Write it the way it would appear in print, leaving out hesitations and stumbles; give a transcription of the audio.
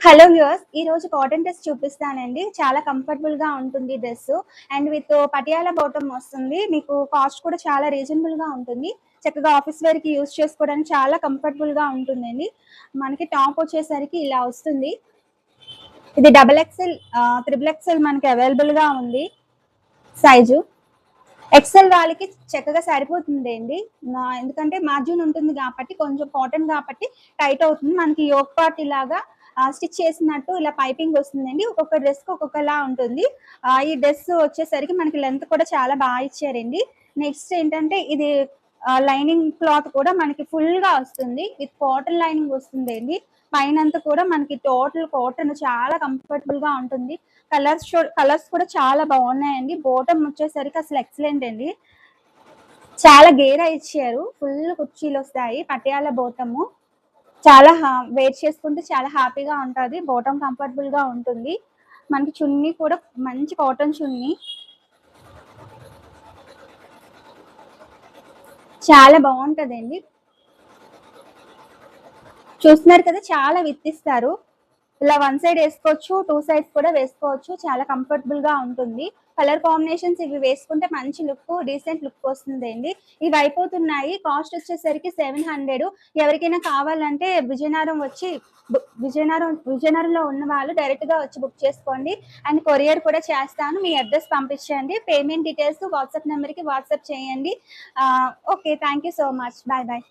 Hello viewers, ఈ రోజు cotton dress చూపిస్తానండి. చాలా కంఫర్టబుల్ గా ఉంటుంది dress. And with Patiala bottom వస్తుంది. మీకు కాస్ట్ కూడా చాలా రీజనబుల్ గా ఉంటుంది. చక్కగా ఆఫీస్ వేర్ కి యూజ్ చేసుకోవడానికి చాలా కంఫర్టబుల్ గా ఉంటుందండి. మనకి టాప్ వచ్చేసరికి ఇలా వస్తుంది. ఇది డబల్ ఎక్స్ఎల్, త్రిబుల్ ఎక్స్ఎల్ మనకి అవైలబుల్ గా ఉంది సైజు. ఎక్సెల్ వాళ్ళకి చక్కగా సరిపోతుంది అండి. ఎందుకంటే మార్జిన్ ఉంటుంది కాబట్టి, కొంచెం కాటన్ కాబట్టి టైట్ అవుతుంది. మనకి యోక్ పార్ట్ ఇలాగా స్టిచ్ చేసినట్టు ఇలా పైపింగ్ వస్తుందండి. ఒక్కొక్క డ్రెస్కి ఒక్కొక్కలా ఉంటుంది. ఈ డ్రెస్ వచ్చేసరికి మనకి లెంత్ కూడా చాలా బాగా ఇచ్చారండి. నెక్స్ట్ ఏంటంటే ఇది లైనింగ్ క్లాత్ కూడా మనకి ఫుల్గా వస్తుంది. విత్ కాటన్ లైనింగ్ వస్తుంది అండి. పైనంతా కూడా మనకి టోటల్ కాటన్ చాలా కంఫర్టబుల్ గా ఉంటుంది. కలర్స్ కూడా చాలా బాగున్నాయండి. బాటమ్ వచ్చేసరికి అసలు ఎక్సలెంట్ అండి. చాలా గేరా ఇచ్చారు. ఫుల్ కుర్చీలు వస్తాయి. పటియాలా బాటము చాలా వేర్ చేసుకుంటే చాలా హ్యాపీగా ఉంటుంది. బాటమ్ కంఫర్టబుల్ గా ఉంటుంది. మనకి చున్నీ కూడా మంచి కాటన్ చున్నీ, చాలా బాగుంటదండి. చూస్తున్నారు కదా, చాలా విత్తిస్తారు. ఇలా వన్ సైడ్ వేసుకోవచ్చు, టూ సైడ్స్ కూడా వేసుకోవచ్చు. చాలా కంఫర్టబుల్ గా ఉంటుంది. కలర్ కాంబినేషన్స్ ఇవి వేసుకుంటే మంచి లుక్, డీసెంట్ లుక్ వస్తుందండి. ఇవి అయిపోతున్నాయి. కాస్ట్ వచ్చేసరికి 700. ఎవరికైనా కావాలంటే విజయనగరం వచ్చి విజయనగరంలో ఉన్న వాళ్ళు డైరెక్ట్ గా వచ్చి బుక్ చేసుకోండి. అండ్ కొరియర్ కూడా చేస్తాను. మీ అడ్రస్ పంపించండి. పేమెంట్ డీటెయిల్స్ వాట్సాప్ నెంబర్ కి వాట్సాప్ చేయండి. Okay, thank you so much. Bye bye.